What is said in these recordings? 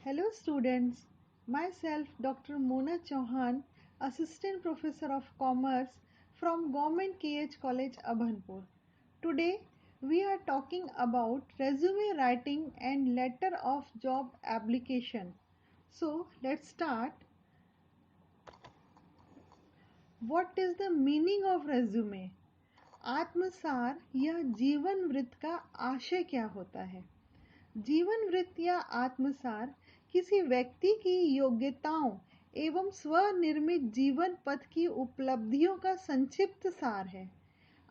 Hello students, myself Dr. Mona Chauhan, Assistant Professor of Commerce from Government KH College Abhanpur. Today we are talking about resume writing and letter of job application. So let's start. What is the meaning of resume? आत्मसार या जीवन वृत्त का आशय क्या होता है? जीवन वृत्त या आत्मसार किसी व्यक्ति की योग्यताओं एवं स्वनिर्मित जीवन पथ की उपलब्धियों का संक्षिप्त सार है।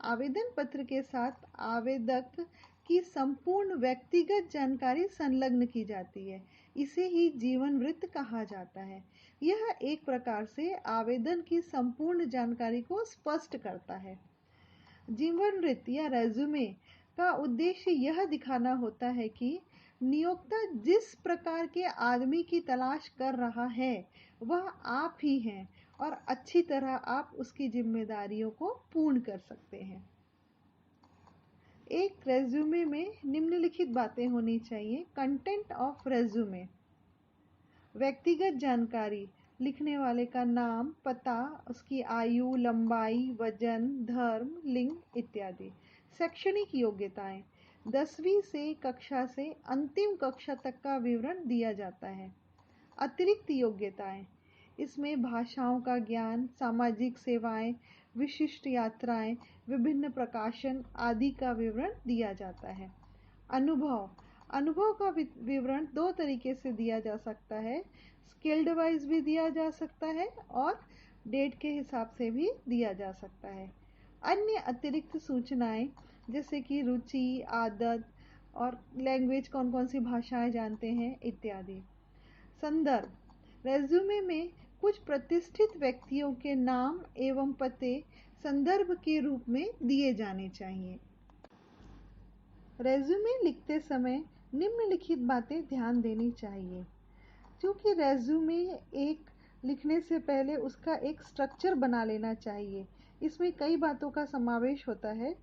आवेदन पत्र के साथ आवेदक की संपूर्ण व्यक्तिगत जानकारी संलग्न की जाती है। इसे ही जीवन वृत्त कहा जाता है। यह एक प्रकार से आवेदन की संपूर्ण जानकारी को स्पष्ट करता है। जीवन वृत्त या रेज्यूमे का उद्देश्य यह दिखाना होता है कि नियोक्ता जिस प्रकार के आदमी की तलाश कर रहा है वह आप ही हैं और अच्छी तरह आप उसकी जिम्मेदारियों को पूर्ण कर सकते हैं। एक रेज्यूमे में निम्नलिखित बातें होनी चाहिए। कंटेंट ऑफ रेज्यूमे: व्यक्तिगत जानकारी, लिखने वाले का नाम, पता, उसकी आयु, लंबाई, वजन, धर्म, लिंग इत्यादि। शैक्षणिक योग्यताएं: 10वीं से कक्षा से अंतिम कक्षा तक का विवरण दिया जाता है। अतिरिक्त योग्यताएं: इसमें भाषाओं का ज्ञान, सामाजिक सेवाएं, विशिष्ट यात्राएं, विभिन्न प्रकाशन आदि का विवरण दिया जाता है। अनुभव का विवरण दो तरीके से दिया जा सकता है। स्किल्ड वाइज भी दिया जा सकता है और डेट के हिसाब से भी दिया जा सकता है। अन्य अतिरिक्त सूचनाएं जैसे कि रुचि, आदत और लैंग्वेज, कौन कौन सी भाषाएं जानते हैं इत्यादि। संदर्भ: रेज्यूमे में कुछ प्रतिष्ठित व्यक्तियों के नाम एवं पते संदर्भ के रूप में दिए जाने चाहिए। रेज्यूमे लिखते समय निम्नलिखित बातें ध्यान देनी चाहिए। क्योंकि रेज्यूमे एक लिखने से पहले उसका एक स्ट्रक्चर बना लेना चाहिए। इसमें कई बातों का समावेश होता है।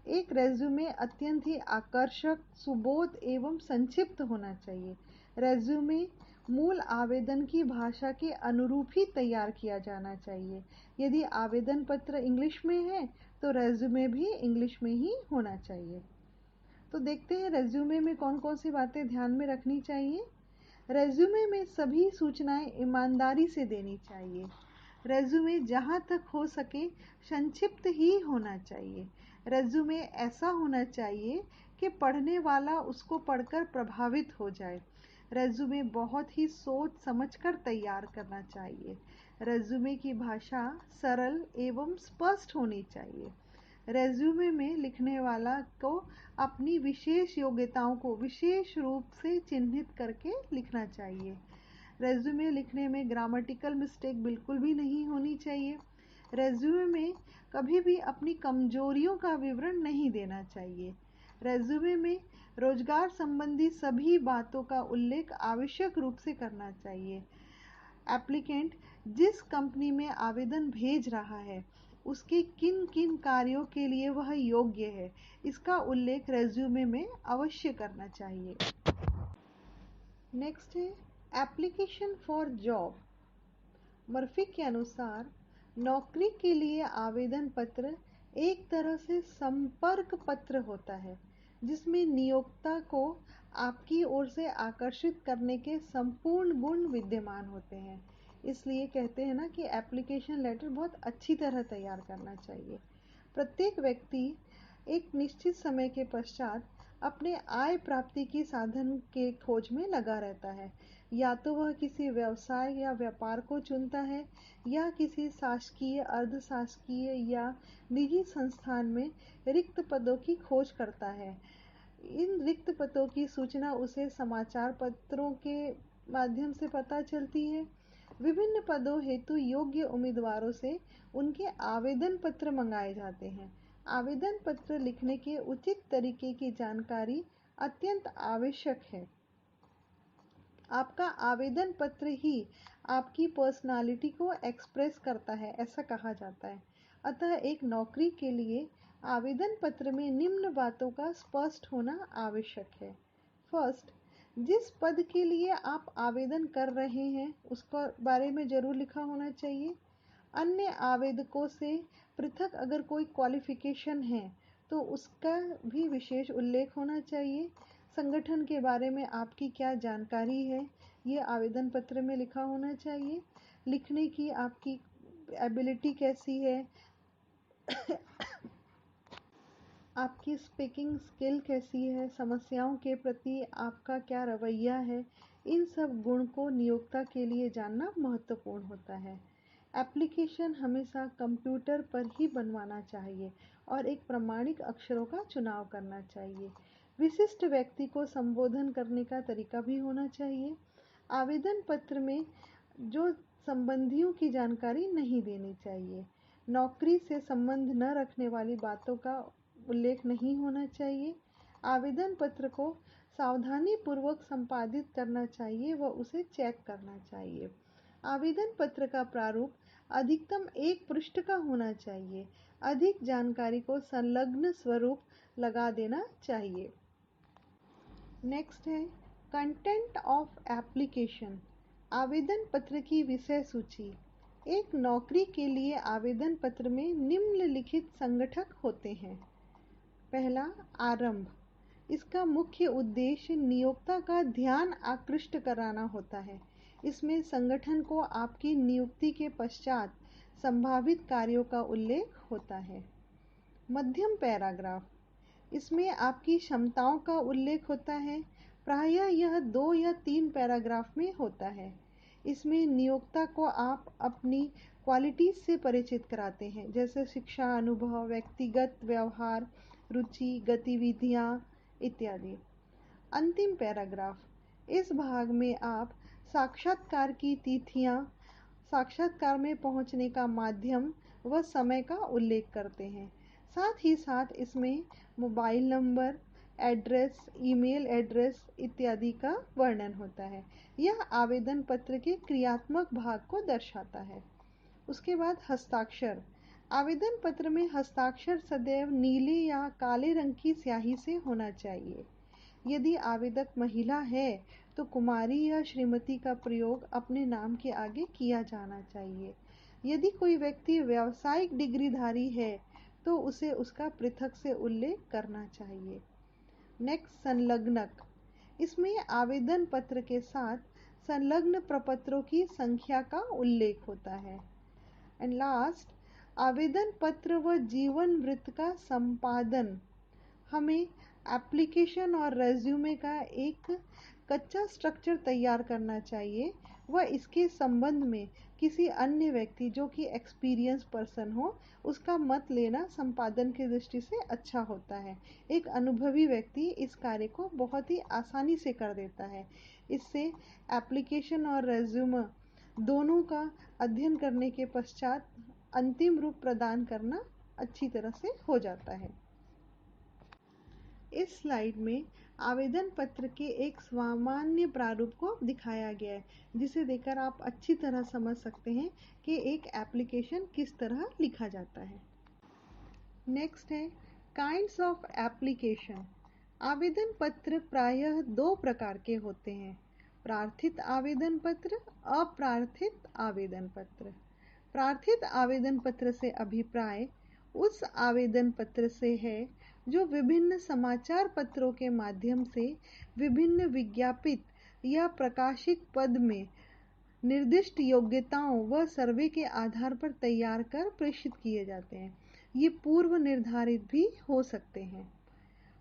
एक रेज्यूमे अत्यंत ही आकर्षक, सुबोध एवं संक्षिप्त होना चाहिए। रेज्यूमे मूल आवेदन की भाषा के अनुरूप ही तैयार किया जाना चाहिए। यदि आवेदन पत्र इंग्लिश में है तो रेज्यूमे भी इंग्लिश में ही होना चाहिए। तो देखते हैं रेज्यूमे में कौन कौन सी बातें ध्यान में रखनी चाहिए। रेज्यूमे में सभी सूचनाएं ईमानदारी से देनी चाहिए। रेज्यूमे जहां तक हो सके संक्षिप्त ही होना चाहिए। रेज्यूमे ऐसा होना चाहिए कि पढ़ने वाला उसको पढ़कर प्रभावित हो जाए। रेज्यूमे बहुत ही सोच समझकर तैयार करना चाहिए। रेज्यूमे की भाषा सरल एवं स्पष्ट होनी चाहिए। रेज्यूमे में लिखने वाला को अपनी विशेष योग्यताओं को विशेष रूप से चिन्हित करके लिखना चाहिए। रेज्यूमे लिखने में ग्रामेटिकल मिस्टेक बिल्कुल भी नहीं होनी चाहिए। रेज्यूमे में कभी भी अपनी कमजोरियों का विवरण नहीं देना चाहिए। रेज्यूमे में रोजगार संबंधी सभी बातों का उल्लेख आवश्यक रूप से करना चाहिए। एप्लीकेंट जिस कंपनी में आवेदन भेज रहा है उसके किन किन कार्यों के लिए वह योग्य है, इसका उल्लेख रेज्यूमे में अवश्य करना चाहिए। नेक्स्ट है एप्लीकेशन फॉर जॉब। मर्फी के अनुसार नौकरी के लिए आवेदन पत्र एक तरह से संपर्क पत्र होता है जिसमें नियोक्ता को आपकी ओर से आकर्षित करने के संपूर्ण गुण विद्यमान होते हैं। इसलिए कहते हैं ना कि एप्लीकेशन लेटर बहुत अच्छी तरह तैयार करना चाहिए। प्रत्येक व्यक्ति एक निश्चित समय के पश्चात अपने आय प्राप्ति की साधन के खोज में लगा रहता है। या तो वह किसी व्यवसाय या व्यापार को चुनता है या किसी शासकीय, अर्धशासकीय या निजी संस्थान में रिक्त पदों की खोज करता है। इन रिक्त पदों की सूचना उसे समाचार पत्रों के माध्यम से पता चलती है। विभिन्न पदों हेतु योग्य उम्मीदवारों से उनके आवेदन पत्र मंगाए जाते हैं। आवेदन पत्र लिखने के उचित तरीके की जानकारी अत्यंत आवश्यक है। आपका आवेदन पत्र ही आपकी पर्सनालिटी को एक्सप्रेस करता है, ऐसा कहा जाता है। अतः एक नौकरी के लिए आवेदन पत्र में निम्न बातों का स्पष्ट होना आवश्यक है। फर्स्ट, जिस पद के लिए आप आवेदन कर रहे हैं उसके बारे में ज़रूर लिखा होना चाहिए। अन्य आवेदकों से पृथक अगर कोई क्वालिफिकेशन है तो उसका भी विशेष उल्लेख होना चाहिए। संगठन के बारे में आपकी क्या जानकारी है ये आवेदन पत्र में लिखा होना चाहिए। लिखने की आपकी एबिलिटी कैसी है, आपकी स्पीकिंग स्किल कैसी है, समस्याओं के प्रति आपका क्या रवैया है, इन सब गुण को नियोक्ता के लिए जानना महत्वपूर्ण होता है। एप्लीकेशन हमेशा कंप्यूटर पर ही बनवाना चाहिए और एक प्रमाणिक अक्षरों का चुनाव करना चाहिए। विशिष्ट व्यक्ति को संबोधन करने का तरीका भी होना चाहिए। आवेदन पत्र में जो संबंधियों की जानकारी नहीं देनी चाहिए। नौकरी से संबंध न रखने वाली बातों का उल्लेख नहीं होना चाहिए। आवेदन पत्र को सावधानी पूर्वक संपादित करना चाहिए व उसे चेक करना चाहिए। आवेदन पत्र का प्रारूप अधिकतम 1 पृष्ठ का होना चाहिए। अधिक जानकारी को संलग्न स्वरूप लगा देना चाहिए। नेक्स्ट है कंटेंट ऑफ एप्लीकेशन। आवेदन पत्र की विषय सूची। एक नौकरी के लिए आवेदन पत्र में निम्नलिखित संगठक होते हैं। पहला, आरंभ। इसका मुख्य उद्देश्य नियोक्ता का ध्यान आकृष्ट कराना होता है। इसमें संगठन को आपकी नियुक्ति के पश्चात संभावित कार्यों का उल्लेख होता है। मध्यम पैराग्राफ। इसमें आपकी क्षमताओं का उल्लेख होता है। प्रायः यह 2 या 3 पैराग्राफ में होता है। इसमें नियोक्ता को आप अपनी क्वालिटीज से परिचित कराते हैं, जैसे शिक्षा, अनुभव, व्यक्तिगत व्यवहार, रुचि, गतिविधियाँ इत्यादि। अंतिम पैराग्राफ। इस भाग में आप साक्षात्कार की तिथियाँ, साक्षात्कार में पहुंचने का माध्यम व समय का उल्लेख करते हैं। साथ ही साथ इसमें mobile number, address, email address इत्यादि का वर्णन होता है। यह आवेदन पत्र के क्रियात्मक भाग को दर्शाता है। उसके बाद हस्ताक्षर। आवेदन पत्र में हस्ताक्षर सदैव नीले या काले रंग की स्याही से होना चाहिए। यदि आवेदक महिला है तो कुमारी या श्रीमती का प्रयोग अपने नाम के आगे किया जाना चाहिए। यदि कोई व्यक्ति व्यावसायिक डिग्रीधारी है तो उसे उसका पृथक से उल्लेख करना चाहिए। नेक्स्ट, संलग्नक। इसमें आवेदन पत्र के साथ संलग्न प्रपत्रों की संख्या का उल्लेख होता है। एंड लास्ट, आवेदन पत्र व जीवन वृत्त का संपादन। हमें एप्लीकेशन और रेज्यूमे का एक कच्चा स्ट्रक्चर तैयार करना चाहिए व इसके संबंध में किसी अन्य व्यक्ति जो कि एक्सपीरियंस पर्सन हो उसका मत लेना संपादन की दृष्टि से अच्छा होता है। एक अनुभवी व्यक्ति इस कार्य को बहुत ही आसानी से कर देता है। इससे एप्लीकेशन और रेज्यूमे दोनों का अध्ययन करने के पश्चात अंतिम रूप प्रदान करना अच्छी तरह से हो जाता है। इस स्लाइड में आवेदन पत्र के एक सामान्य प्रारूप को दिखाया गया है, जिसे देखकर आप अच्छी तरह समझ सकते हैं कि एक एप्लीकेशन किस तरह लिखा जाता है। नेक्स्ट है काइंड्स ऑफ एप्लीकेशन। आवेदन पत्र प्रायः 2 प्रकार के होते हैं, प्रार्थित आवेदन पत्र, अप्रार्थित आवेदन पत्र। प्रार्थित आवेदन पत्र से अभिप्राय उस आवेदन पत्र से है जो विभिन्न समाचार पत्रों के माध्यम से विभिन्न विज्ञापित या प्रकाशित पद में निर्दिष्ट योग्यताओं व सर्वे के आधार पर तैयार कर प्रेषित किए जाते हैं। ये पूर्व निर्धारित भी हो सकते हैं।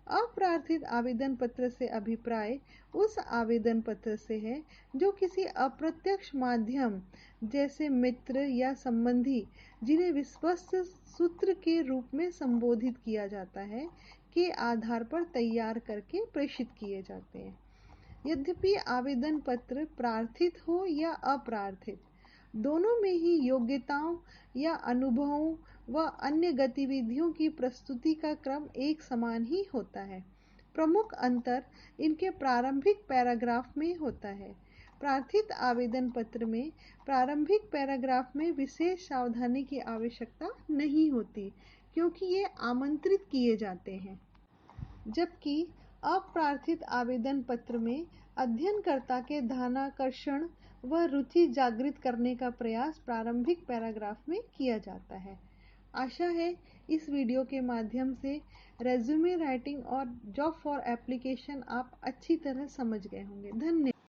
अप्रार्थित आवेदन पत्र से अभिप्राय उस आवेदन पत्र से है जो किसी अप्रत्यक्ष माध्यम जैसे मित्र या संबंधी, जिन्हें विश्वस्त सूत्र के रूप में संबोधित किया जाता है, के आधार पर तैयार करके प्रेषित किए जाते हैं। यद्यपि आवेदन पत्र प्रार्थित हो या अप्रार्थित, दोनों में ही योग्यताओं या अनुभवों व अन्य गतिविधियों की प्रस्तुति का क्रम एक समान ही होता है। प्रमुख अंतर इनके प्रारंभिक पैराग्राफ में होता है। प्रार्थित आवेदन पत्र में प्रारंभिक पैराग्राफ में विशेष सावधानी की आवश्यकता नहीं होती, क्योंकि ये आमंत्रित किए जाते हैं, जबकि अप्रार्थित आवेदन पत्र में अध्ययनकर्ता के ध्यानाकर्षण व रुचि जागृत करने का प्रयास प्रारंभिक पैराग्राफ में किया जाता है। आशा है इस वीडियो के माध्यम से रेज्यूमे राइटिंग और जॉब फॉर एप्लीकेशन आप अच्छी तरह समझ गए होंगे। धन्यवाद।